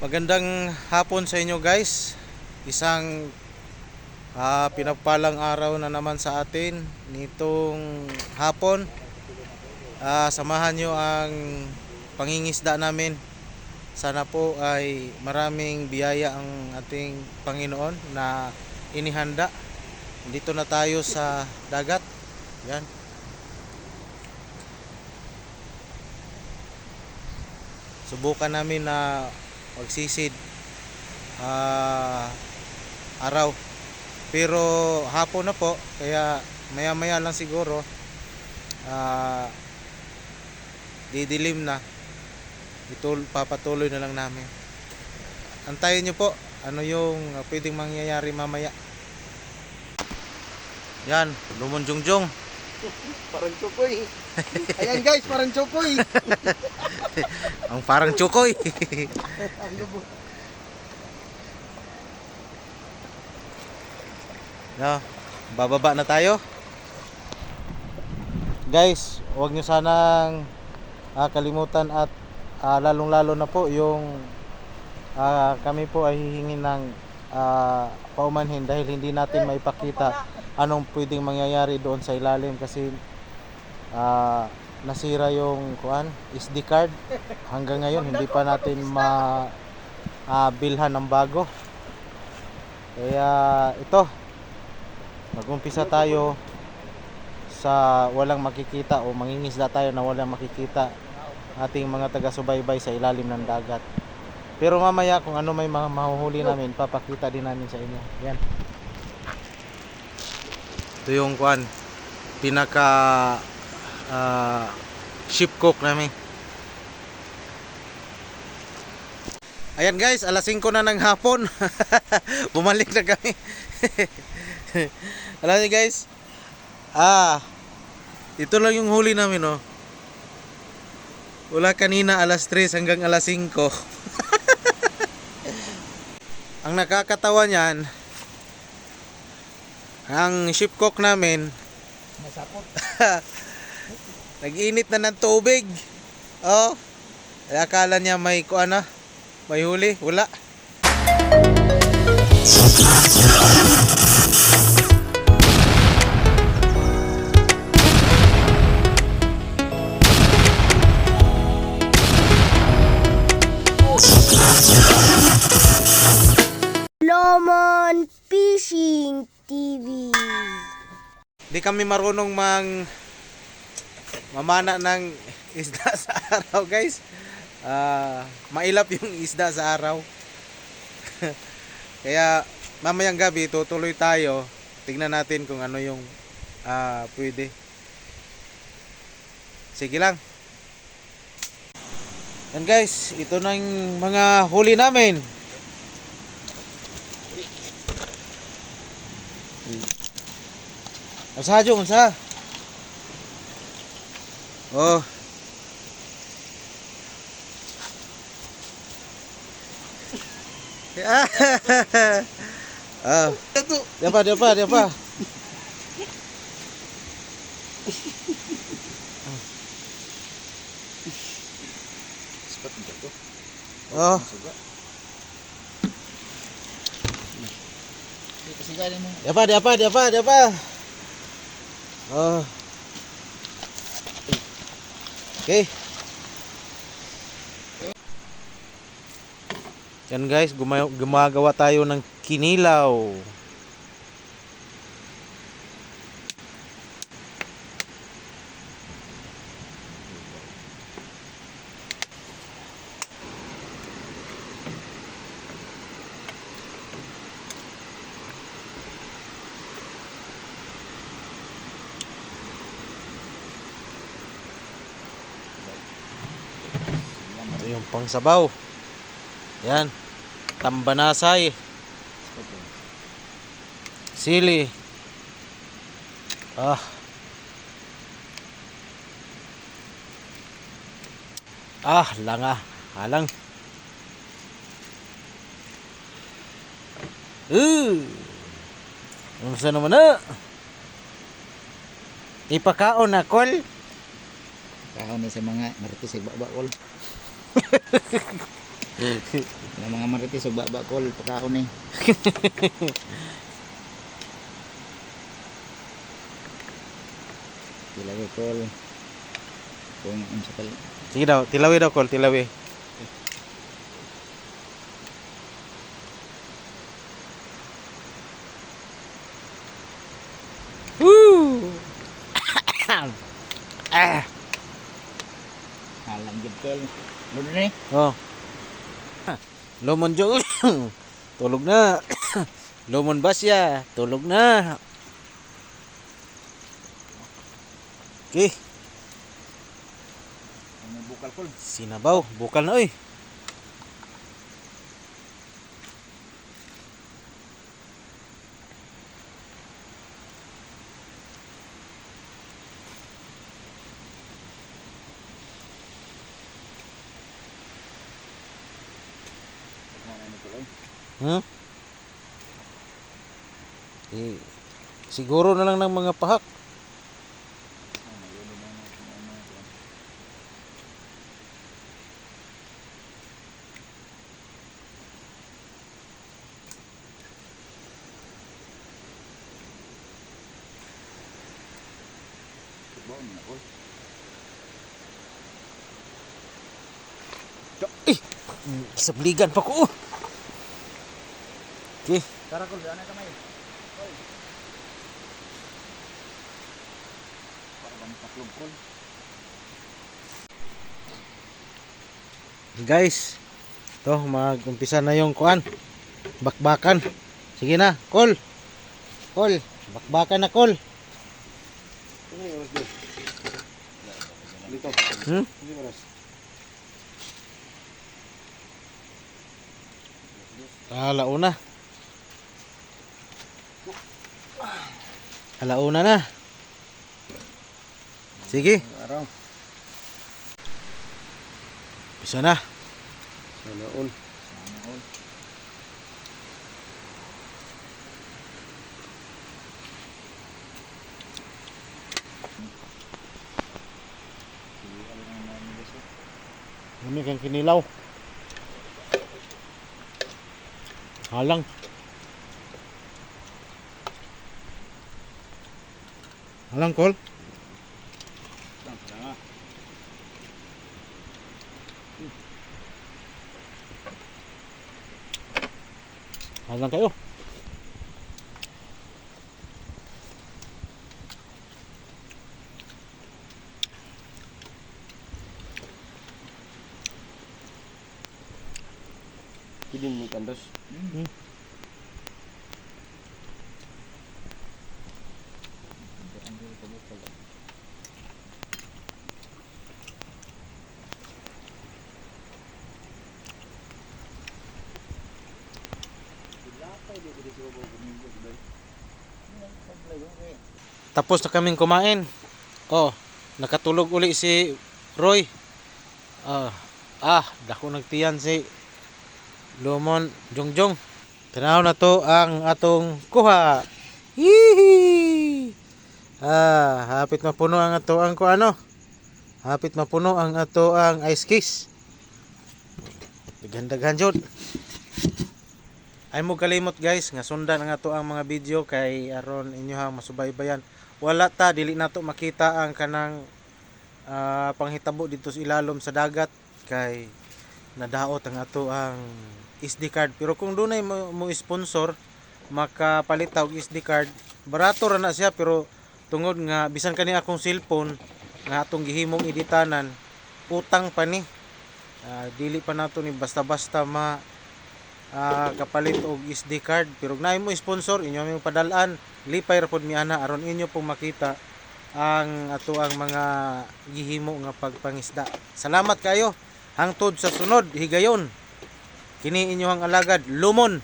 Magandang hapon sa inyo guys. Isang pinagpalang araw na naman sa atin nitong hapon. Samahan nyo ang pangingisda namin. Sana po ay maraming biyaya ang ating Panginoon na inihanda. Dito na tayo sa dagat. Yan. Subukan namin na magsisid araw, pero hapon na po, kaya maya maya lang siguro didilim na. Papatuloy na lang namin. Antayin nyo po ano yung pwedeng mangyayari mamaya. Yan, lumunjungjung. Parang tsukoy. Ayan guys, parang tsukoy. Ang parang tsukoy. Ang lubog. No, bababa na tayo. Guys, huwag nyo sanang kalimutan at lalong-lalo na po yung kami po ay hihingi ng paumanhin dahil hindi natin maipakita anong pwedeng mangyayari doon sa ilalim kasi nasira yung SD card. Hanggang ngayon hindi pa natin bilhan ng bago. Kaya ito, mag-umpisa tayo sa walang makikita o mangingisda tayo na walang makikita ating mga taga-subaybay sa ilalim ng dagat. Pero mamaya kung ano may mga mahuhuli namin, papakita din namin sa inyo. Yan. Ito yung pinaka ship cook namin. Ayan guys, alas 5 na ng hapon. Bumalik na kami. Alam niyo guys, ito lang yung huli namin, oh. Wala kanina alas 3 hanggang alas 5. Ang nakakatawa niyan, ang ship cook namin Masapot. nag-init na ng tubig. Oh, ay akala niya may may huli, wala. Lomon Fishing TV. Di kami marunong mamana ng isda sa araw guys. Mailap yung isda sa araw. Kaya mamayang gabi tutuloy tayo. Tingnan natin kung ano yung pwede. Sige lang. Yan guys, ito na yung mga huli namin. Masadyo, masa. Oh. Dia pa. Spot nito to. Oh. Kasi galing mo. Dia pa. Oh. Okay. Yan guys, gumagawa tayo ng kinilaw. Ito yung pangsabaw. Yan. Tambanasay. Sili. Langa. Halang. Ano sa naman na? Ipakaon na kol. Kahon ni sa mga marites sa bakol. Ng mga marites ug baba kol pagkaon ni. Tilaway kol. Kung unsa kal. Sige daw, tilawi daw kol, tilawi. Woo! Ah. Halang gid kol. Ludo ni. Oh. Lomon jo. Tulog na. Lomon Basya, tulog na. Okay, Ano bukal kol. sinabaw, bukal na oy. Ano kol. Hmm? Eh, siguro na lang ng mga pahak. Bon na kol. Sabligan pa ko. Okay, Tara kol, ana kamay. Kol. Para bang taklog kol. guys. To, mag-umpisa na yung kuan. Bakbakan. Sige na, kol. Kol, bakbakan na kol. Dito. Hmm? Dito oras. Alauna. Alauna na. Sige, Araw. bisa na. Sana all. Sana all. Ini kang kinilaw. Halang. Halang kol. Halang kayo. Pidin ni kandos. Tapos na kaming kumain. Oh, nakatulog uli si Roy. Dako nagtiyan si Lomon Jongjong. Tanaw na to ang atong kuha. Hihi. Hapit mapuno ang ato ang kuano. Hapit mapuno ang ato ang ice kiss. Daghan-daghan jud. Ay mo kalimot guys nga sundan ang ato ang mga video kay aron inyohang masubaybayan. Wala ta dili nato makita ang kanang panghitabo dito sa ilalom sa dagat kay nadaot ang ato ang SD card. Pero kung dunay mo sponsor makapalit og SD card, barato ra na siya pero tungod nga bisan kani akong cellphone nga atong gihimong editanan, utang pa ni. Dili pa nato ni basta-basta kapalit og SD card. Pero naay mo sponsor inyo may padalaan, lipay ra pod mi ana aron inyo pong makita ang ato ang mga gihimo nga pagpangisda. Salamat kayo. Hangtod sa sunod higayon. Kini inyong alagad Lumon.